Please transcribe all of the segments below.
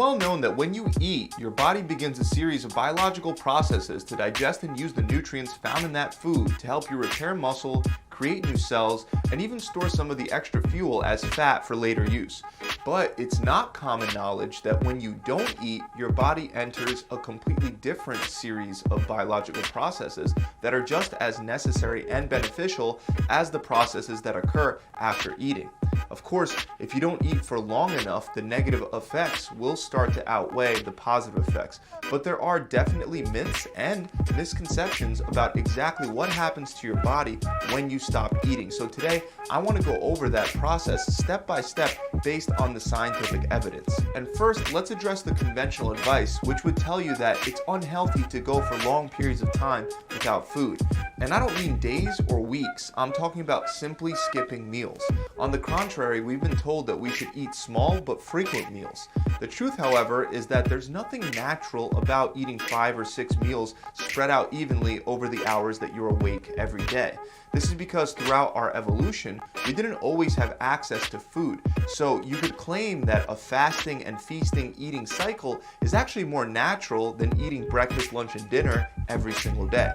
well known that when you eat, your body begins a series of biological processes to digest and use the nutrients found in that food to help you repair muscle, create new cells, and even store some of the extra fuel as fat for later use. But it's not common knowledge that when you don't eat, your body enters a completely different series of biological processes that are just as necessary and beneficial as the processes that occur after eating. Of course, if you don't eat for long enough, the negative effects will start to outweigh the positive effects. But there are definitely myths and misconceptions about exactly what happens to your body when you stop eating. So today, I want to go over that process step by step based on the scientific evidence. And first, let's address the conventional advice, which would tell you that it's unhealthy to go for long periods of time without food. And I don't mean days or weeks, I'm talking about simply skipping meals. On the contrary, we've been told that we should eat small but frequent meals. The truth, however, is that there's nothing natural about eating 5 or 6 meals spread out evenly over the hours that you're awake every day. This is because throughout our evolution, we didn't always have access to food. So you could claim that a fasting and feasting eating cycle is actually more natural than eating breakfast, lunch, and dinner every single day.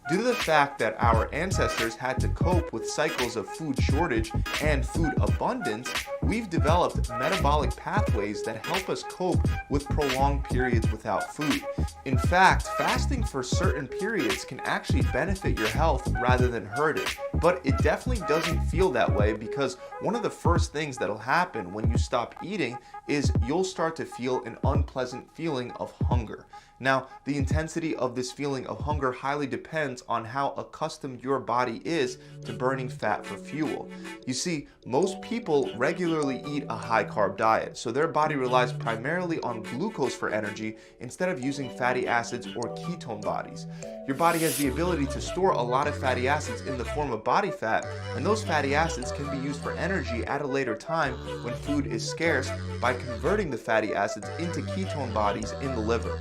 Due to the fact that our ancestors had to cope with cycles of food shortage and food abundance, we've developed metabolic pathways that help us cope with prolonged periods without food. In fact, fasting for certain periods can actually benefit your health rather than hurt it. But it definitely doesn't feel that way because one of the first things that'll happen when you stop eating is you'll start to feel an unpleasant feeling of hunger. Now, the intensity of this feeling of hunger highly depends on how accustomed your body is to burning fat for fuel. You see, most people regularly eat a high-carb diet, so their body relies primarily on glucose for energy instead of using fatty acids or ketone bodies. Your body has the ability to store a lot of fatty acids in the form of body fat, and those fatty acids can be used for energy at a later time when food is scarce by converting the fatty acids into ketone bodies in the liver.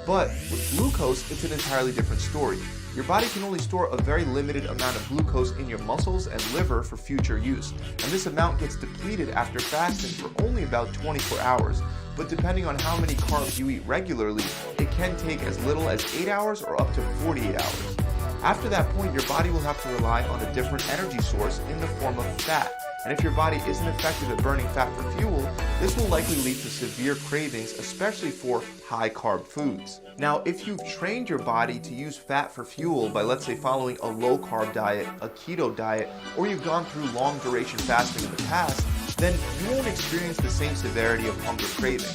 But with glucose, it's an entirely different story. Your body can only store a very limited amount of glucose in your muscles and liver for future use, and this amount gets depleted after fasting for only about 24 hours. But depending on how many carbs you eat regularly, it can take as little as 8 hours or up to 48 hours. After that point, your body will have to rely on a different energy source in the form of fat. And if your body isn't effective at burning fat for fuel, this will likely lead to severe cravings, especially for high-carb foods. Now, if you've trained your body to use fat for fuel by, let's say, following a low-carb diet, a keto diet, or you've gone through long-duration fasting in the past, then you won't experience the same severity of hunger craving.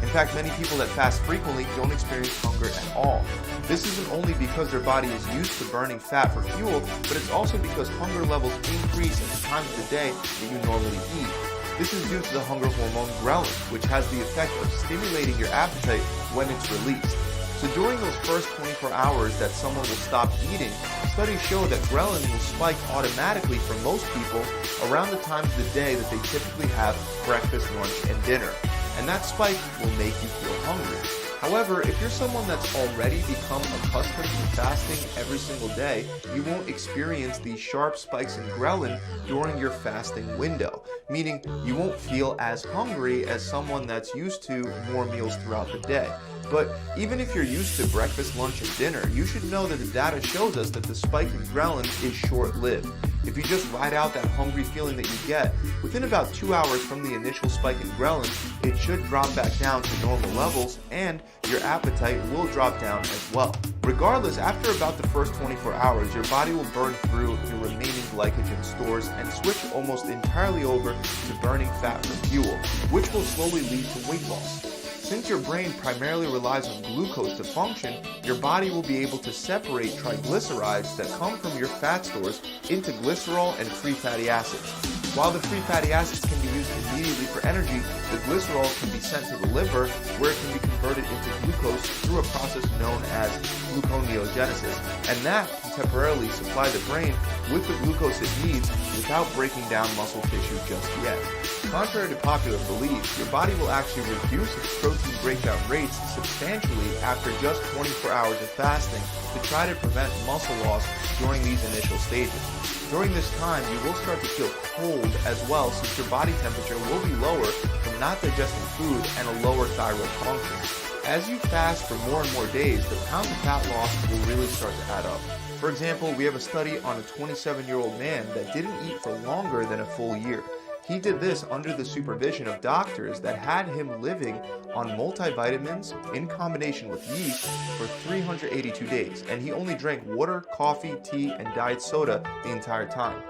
In fact, many people that fast frequently don't experience hunger at all. This isn't only because their body is used to burning fat for fuel, but it's also because hunger levels increase at the times of the day that you normally eat. This is due to the hunger hormone ghrelin, which has the effect of stimulating your appetite when it's released. So during those first 24 hours that someone will stop eating, studies show that ghrelin will spike automatically for most people around the times of the day that they typically have breakfast, lunch, and dinner. And that spike will make you feel hungry. However, if you're someone that's already become accustomed to fasting every single day, you won't experience these sharp spikes in ghrelin during your fasting window, meaning you won't feel as hungry as someone that's used to more meals throughout the day. But even if you're used to breakfast, lunch, and dinner, you should know that the data shows us that the spike in ghrelin is short-lived. If you just ride out that hungry feeling that you get, within about 2 hours from the initial spike in ghrelin, it should drop back down to normal levels and your appetite will drop down as well. Regardless, after about the first 24 hours, your body will burn through your remaining glycogen stores and switch almost entirely over to burning fat for fuel, which will slowly lead to weight loss. Since your brain primarily relies on glucose to function, your body will be able to separate triglycerides that come from your fat stores into glycerol and free fatty acids. While the free fatty acids can be used immediately for energy, the glycerol can be sent to the liver where it can be converted into glucose through a process known as gluconeogenesis, and that can temporarily supply the brain with the glucose it needs without breaking down muscle tissue just yet. Contrary to popular belief, your body will actually reduce its protein breakdown rates substantially after just 24 hours of fasting to try to prevent muscle loss during these initial stages. During this time, you will start to feel cold as well, since your body temperature will be lower from not digesting food and a lower thyroid function. As you fast for more and more days, the pounds of fat loss will really start to add up. For example, we have a study on a 27-year-old man that didn't eat for longer than a full year. He did this under the supervision of doctors that had him living on multivitamins in combination with yeast for 382 days, and he only drank water, coffee, tea, and diet soda the entire time.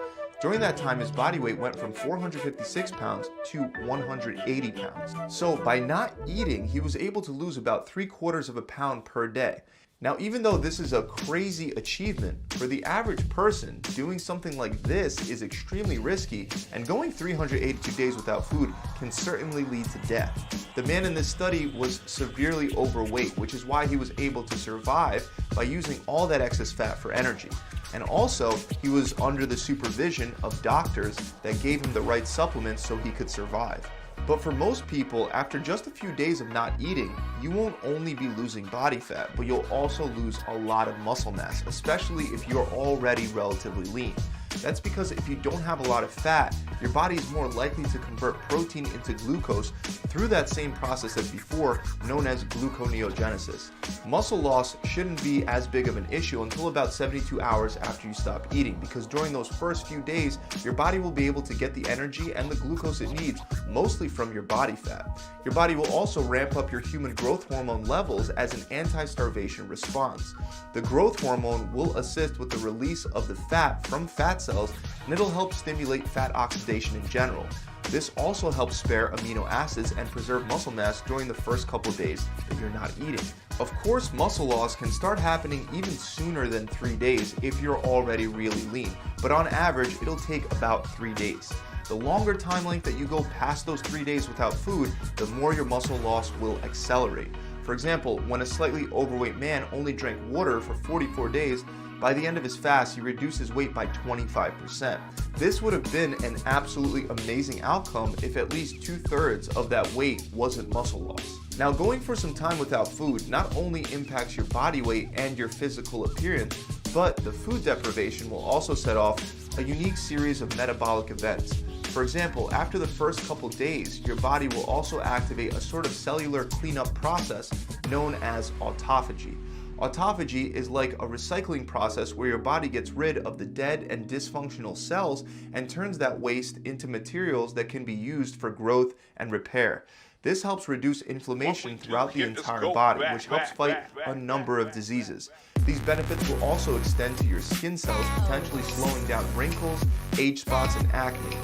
During that time, his body weight went from 456 pounds to 180 pounds. So by not eating, he was able to lose about 3/4 of a pound per day. Now, even though this is a crazy achievement, for the average person, doing something like this is extremely risky, and going 382 days without food can certainly lead to death. The man in this study was severely overweight, which is why he was able to survive by using all that excess fat for energy. And also, he was under the supervision of doctors that gave him the right supplements so he could survive. But for most people, after just a few days of not eating, you won't only be losing body fat, but you'll also lose a lot of muscle mass, especially if you're already relatively lean. That's because if you don't have a lot of fat, your body is more likely to convert protein into glucose through that same process as before, known as gluconeogenesis. Muscle loss shouldn't be as big of an issue until about 72 hours after you stop eating, because during those first few days, your body will be able to get the energy and the glucose it needs, mostly from your body fat. Your body will also ramp up your human growth hormone levels as an anti-starvation response. The growth hormone will assist with the release of the fat from fat cells, and it'll help stimulate fat oxidation in general. This also helps spare amino acids and preserve muscle mass during the first couple days that you're not eating. Of course, muscle loss can start happening even sooner than 3 days if you're already really lean, but on average, it'll take about 3 days. The longer time length that you go past those 3 days without food, the more your muscle loss will accelerate. For example, when a slightly overweight man only drank water for 44 days, by the end of his fast, he reduced his weight by 25%. This would have been an absolutely amazing outcome if at least 2/3 of that weight wasn't muscle loss. Now, going for some time without food not only impacts your body weight and your physical appearance, but the food deprivation will also set off a unique series of metabolic events. For example, after the first couple days, your body will also activate a sort of cellular cleanup process known as autophagy. Autophagy is like a recycling process where your body gets rid of the dead and dysfunctional cells and turns that waste into materials that can be used for growth and repair. This helps reduce inflammation throughout the entire body, which helps fight a number of diseases. These benefits will also extend to your skin cells, potentially slowing down wrinkles, age spots, and acne.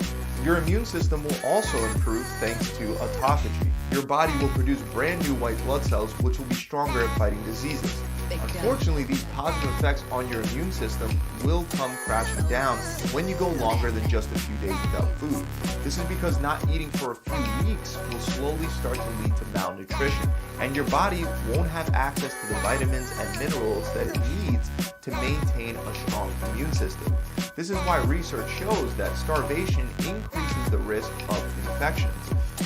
Your immune system will also improve thanks to autophagy. Your body will produce brand new white blood cells, which will be stronger at fighting diseases. Unfortunately, these positive effects on your immune system will come crashing down when you go longer than just a few days without food. This is because not eating for a few weeks will slowly start to lead to malnutrition, and your body won't have access to the vitamins and minerals that it needs to maintain a strong immune system. This is why research shows that starvation increases the risk of infections.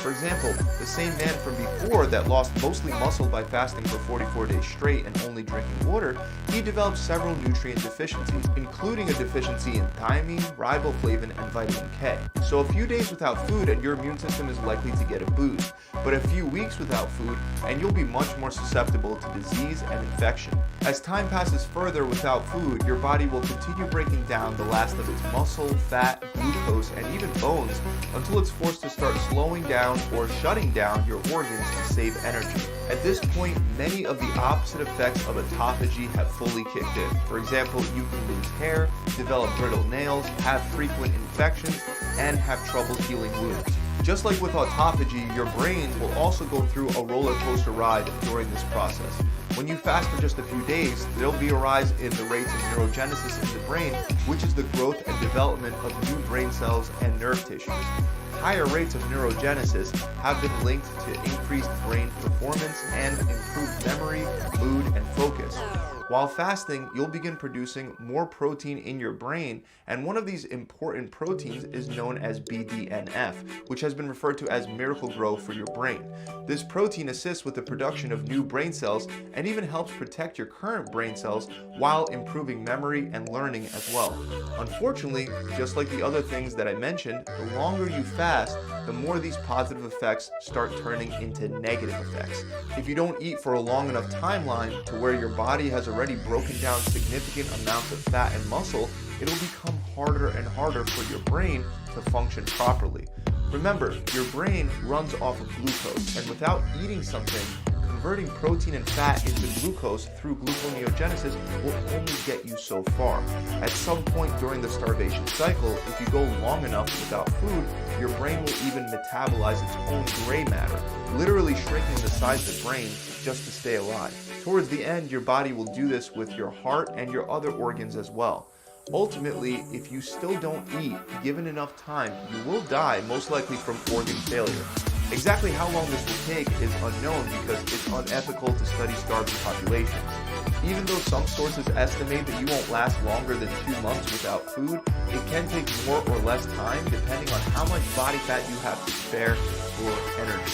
For example, the same man from before that lost mostly muscle by fasting for 44 days straight and only drinking water, he developed several nutrient deficiencies, including a deficiency in thiamine, riboflavin, and vitamin K. So a few days without food and your immune system is likely to get a boost, but a few weeks without food and you'll be much more susceptible to disease and infection. As time passes further without food, your body will continue breaking down the last of its muscle, fat, glucose, and even bones until it's forced to start slowing down or shutting down your organs to save energy. At this point, many of the opposite effects of autophagy have fully kicked in. For example, you can lose hair, develop brittle nails, have frequent infections, and have trouble healing wounds. Just like with autophagy, your brain will also go through a roller coaster ride during this process. When you fast for just a few days, there'll be a rise in the rates of neurogenesis in the brain, which is the growth and development of new brain cells and nerve tissues. Higher rates of neurogenesis have been linked to increased brain performance and improved memory, mood, and focus. While fasting, you'll begin producing more protein in your brain, and one of these important proteins is known as BDNF, which has been referred to as Miracle-Gro for your brain. This protein assists with the production of new brain cells, and and even helps protect your current brain cells while improving memory and learning as well. Unfortunately, just like the other things that I mentioned, the longer you fast, the more these positive effects start turning into negative effects. If you don't eat for a long enough timeline to where your body has already broken down significant amounts of fat and muscle, it'll become harder and harder for your brain to function properly. Remember, your brain runs off of glucose, and without eating something, converting protein and fat into glucose through gluconeogenesis will only get you so far. At some point during the starvation cycle, if you go long enough without food, your brain will even metabolize its own gray matter, literally shrinking the size of the brain just to stay alive. Towards the end, your body will do this with your heart and your other organs as well. Ultimately, if you still don't eat, given enough time, you will die, most likely from organ failure. Exactly how long this will take is unknown because it's unethical to study starving populations. Even though some sources estimate that you won't last longer than 2 months without food, it can take more or less time depending on how much body fat you have to spare for energy.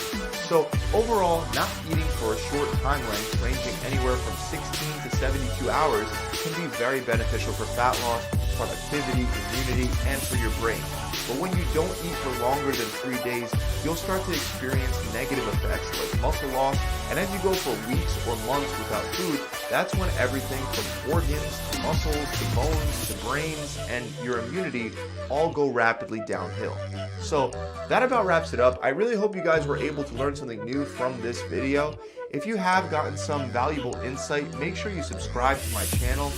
So overall, not eating for a short time length ranging anywhere from 16 to 72 hours can be very beneficial for fat loss, productivity, immunity, and for your brain. But when you don't eat for longer than 3 days, you'll start to experience negative effects like muscle loss, and as you go for weeks or months without food, that's when everything from organs to muscles to bones to brains and your immunity all go rapidly downhill. So that about wraps it up. I really hope you guys were able to learn something new from this video. If you have gotten some valuable insight, make sure you subscribe to my channel.